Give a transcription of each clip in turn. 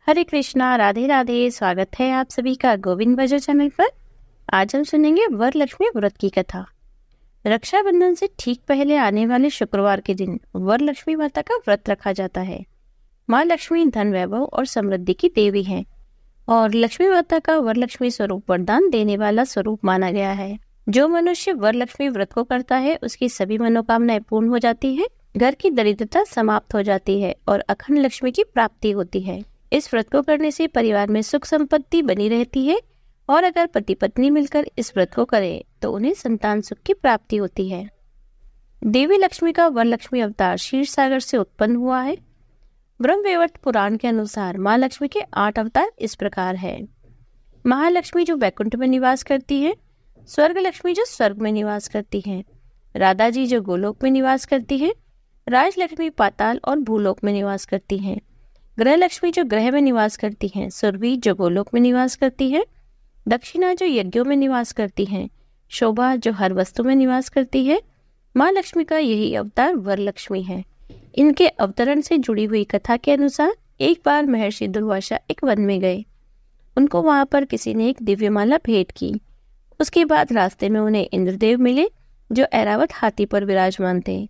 हरे कृष्णा, राधे राधे। स्वागत है आप सभी का गोविंद भजो चैनल पर। आज हम सुनेंगे वरलक्ष्मी व्रत की कथा। रक्षाबंधन से ठीक पहले आने वाले शुक्रवार के दिन वरलक्ष्मी माता का व्रत रखा जाता है। माँ लक्ष्मी धन, वैभव और समृद्धि की देवी है और लक्ष्मी माता का वरलक्ष्मी स्वरूप वरदान देने वाला स्वरूप माना गया है। जो मनुष्य वरलक्ष्मी व्रत को करता है उसकी सभी मनोकामनाएं पूर्ण हो जाती है, घर की दरिद्रता समाप्त हो जाती है और अखंड लक्ष्मी की प्राप्ति होती है। इस व्रत को करने से परिवार में सुख संपत्ति बनी रहती है और अगर पति पत्नी मिलकर इस व्रत को करें तो उन्हें संतान सुख की प्राप्ति होती है। देवी लक्ष्मी का वरलक्ष्मी अवतार क्षीर सागर से उत्पन्न हुआ है। ब्रह्मवैवर्त पुराण के अनुसार माँ लक्ष्मी के 8 अवतार इस प्रकार है। महालक्ष्मी जो वैकुंठ में निवास करती है, स्वर्ग लक्ष्मी जो स्वर्ग में निवास करती है, राधा जी जो गोलोक में निवास करती है, राजलक्ष्मी पाताल और भूलोक में निवास करती है, ग्रह लक्ष्मी जो ग्रह में निवास करती हैं, सुरभि जो गोलोक में निवास करती है, दक्षिणा जो यज्ञों में निवास करती हैं, शोभा जो हर वस्तु में निवास करती है। माँ लक्ष्मी का यही अवतार वरलक्ष्मी है। इनके अवतरण से जुड़ी हुई कथा के अनुसार एक बार महर्षि दुर्वासा एक वन में गए। उनको वहां पर किसी ने एक दिव्यमाला भेंट की। उसके बाद रास्ते में उन्हें इंद्रदेव मिले जो ऐरावत हाथी पर विराजमान थे।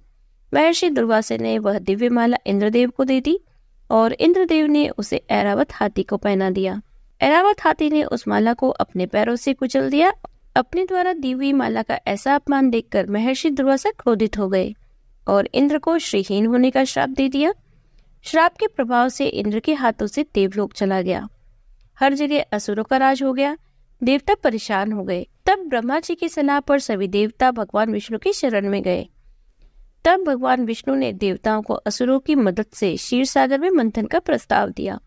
महर्षि दुर्वासा ने वह दिव्यमाला इंद्रदेव को दे दी और इंद्रदेव ने उसे ऐरावत हाथी को पहना दिया। ऐरावत हाथी ने उस माला को अपने पैरों से कुचल दिया। अपने द्वारा दी हुई माला का ऐसा अपमान देखकर महर्षि दुर्वासा क्रोधित हो गए और इंद्र को श्रीहीन होने का श्राप दे दिया। श्राप के प्रभाव से इंद्र के हाथों से देवलोक चला गया। हर जगह असुरों का राज हो गया। देवता परेशान हो गए। तब ब्रह्मा जी की सलाह पर सभी देवता भगवान विष्णु की शरण में गए। तब भगवान विष्णु ने देवताओं को असुरों की मदद से क्षीर सागर में मंथन का प्रस्ताव दिया।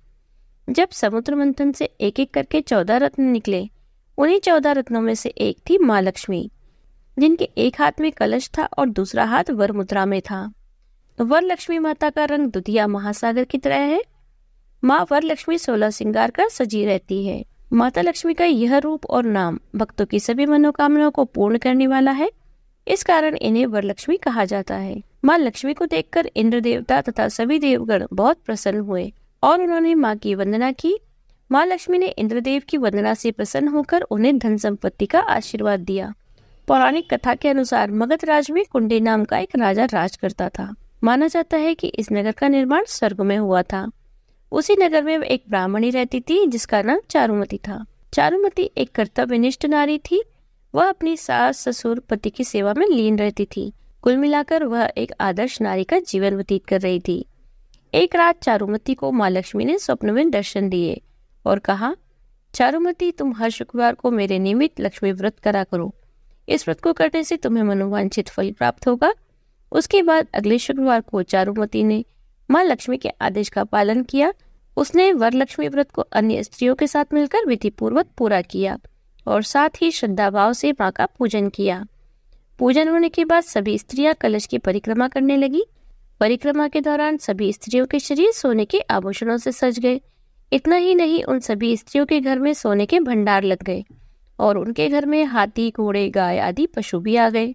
जब समुद्र मंथन से एक एक करके 14 रत्न निकले, उन्हीं 14 रत्नों में से एक थी माँ लक्ष्मी, जिनके एक हाथ में कलश था और दूसरा हाथ वर मुद्रा में था। वरलक्ष्मी माता का रंग दुधिया महासागर की तरह है। माँ वरलक्ष्मी 16 श्रृंगार कर सजी रहती है। माता लक्ष्मी का यह रूप और नाम भक्तों की सभी मनोकामनाओं को पूर्ण करने वाला है। इस कारण इन्हें वरलक्ष्मी कहा जाता है। माँ लक्ष्मी को देखकर इंद्र देवता तथा सभी देवगण बहुत प्रसन्न हुए और उन्होंने माँ की वंदना की। माँ लक्ष्मी ने इंद्रदेव की वंदना से प्रसन्न होकर उन्हें धन संपत्ति का आशीर्वाद दिया। पौराणिक कथा के अनुसार मगध राज में कुंडी नाम का एक राजा राज करता था। माना जाता है कि इस नगर का निर्माण स्वर्ग में हुआ था। उसी नगर में एक ब्राह्मणी रहती थी जिसका नाम चारुमती था। चारुमती एक कर्तव्यनिष्ठ नारी थी। वह अपनी सास, ससुर, पति की सेवा में लीन रहती थी। कुल मिलाकर वह एक आदर्श नारी का जीवन व्यतीत कर रही थी। एक रात चारुमती को माँ लक्ष्मी ने स्वप्न में दर्शन दिए और कहा, चारुमती, तुम हर शुक्रवार को मेरे निमित्त लक्ष्मी व्रत करा करो। इस व्रत को करने से तुम्हें मनोवांछित फल प्राप्त होगा। उसके बाद अगले शुक्रवार को चारुमती ने माँ लक्ष्मी के आदेश का पालन किया। उसने वरलक्ष्मी व्रत को अन्य स्त्रियों के साथ मिलकर विधि पूर्वक पूरा किया और साथ ही श्रद्धा भाव से माँ का पूजन किया। पूजन होने के बाद सभी स्त्रियां कलश की परिक्रमा करने लगी। परिक्रमा के दौरान सभी स्त्रियों के शरीर सोने के आभूषणों से सज गए। इतना ही नहीं, उन सभी स्त्रियों के घर में सोने के भंडार लग गए और उनके घर में हाथी, घोड़े, गाय आदि पशु भी आ गए।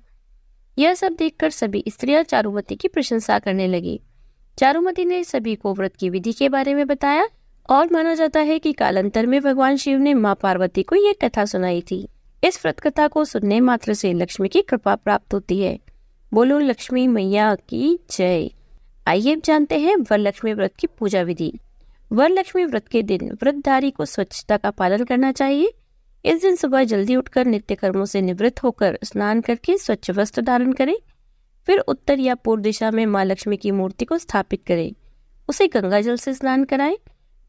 यह सब देखकर सभी स्त्रियां चारुमती की प्रशंसा करने लगी। चारुमती ने सभी को व्रत की विधि के बारे में बताया और माना जाता है कि कालांतर में भगवान शिव ने माँ पार्वती को यह कथा सुनाई थी। इस व्रत कथा को सुनने मात्र से लक्ष्मी की कृपा प्राप्त होती है। बोलो लक्ष्मी मैया की जय। आइए अब जानते हैं वरलक्ष्मी व्रत की पूजा विधि। वरलक्ष्मी व्रत के दिन व्रतधारी को स्वच्छता का पालन करना चाहिए। इस दिन सुबह जल्दी उठकर नित्य कर्मों से निवृत्त होकर स्नान करके स्वच्छ वस्त्र धारण करें। फिर उत्तर या पूर्व दिशा में माँ लक्ष्मी की मूर्ति को स्थापित करें। उसे गंगा जल से स्नान कराएं।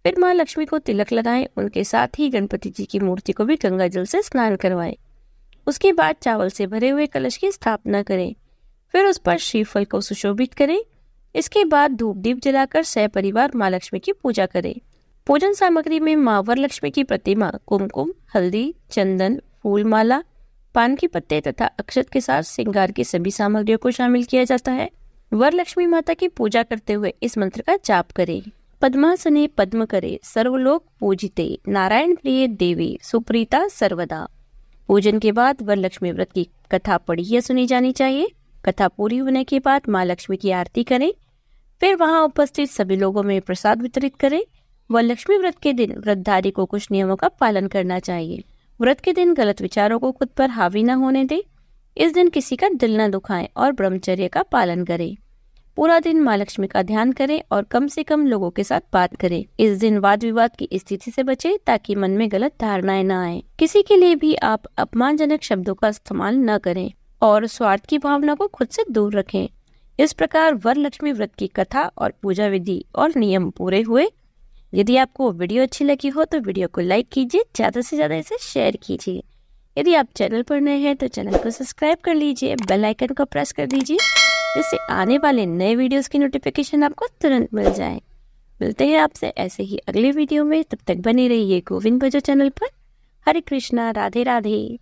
फिर माँ लक्ष्मी को तिलक लगाएं। उनके साथ ही गणपति जी की मूर्ति को भी गंगा जल से स्नान करवाएं। उसके बाद चावल से भरे हुए कलश की स्थापना करें। फिर उस पर श्रीफल को सुशोभित करें। इसके बाद धूप दीप जलाकर सहपरिवार माँ लक्ष्मी की पूजा करें। पूजन सामग्री में माँ वरलक्ष्मी की प्रतिमा, कुमकुम, हल्दी, चंदन, फूल माला, पान के पत्ते तथा अक्षत के साथ श्रृंगार की सभी सामग्रियों को शामिल किया जाता है। वरलक्ष्मी माता की पूजा करते हुए इस मंत्र का जाप करें। पद्मासने पद्म करे, सर्वलोक पूजिते, नारायण प्रिय देवी, सुप्रीता सर्वदा। पूजन के बाद वरलक्ष्मी व्रत की कथा पढ़ी या सुनी जानी चाहिए। कथा पूरी होने के बाद माँ लक्ष्मी की आरती करें। फिर वहां उपस्थित सभी लोगों में प्रसाद वितरित करें। वरलक्ष्मी व्रत के दिन व्रतधारी को कुछ नियमों का पालन करना चाहिए। व्रत के दिन गलत विचारों को खुद पर हावी न होने दे। इस दिन किसी का दिल न दुखाएं और ब्रह्मचर्य का पालन करें। पूरा दिन माँ लक्ष्मी का ध्यान करें और कम से कम लोगों के साथ बात करें। इस दिन वाद विवाद की स्थिति से बचें ताकि मन में गलत धारणाएं न आए। किसी के लिए भी आप अपमानजनक शब्दों का इस्तेमाल न करें और स्वार्थ की भावना को खुद से दूर रखें। इस प्रकार वरलक्ष्मी व्रत की कथा और पूजा विधि और नियम पूरे हुए। यदि आपको वीडियो अच्छी लगी हो तो वीडियो को लाइक कीजिए, ज़्यादा से ज़्यादा इसे शेयर कीजिए। यदि आप चैनल पर नए हैं तो चैनल को सब्सक्राइब कर लीजिए, बेल आइकन को प्रेस कर दीजिए जिससे आने वाले नए वीडियोस की नोटिफिकेशन आपको तुरंत मिल जाए। मिलते हैं आपसे ऐसे ही अगले वीडियो में, तब तक बने रहिए गोविंद भजो चैनल पर। हरे कृष्णा, राधे राधे।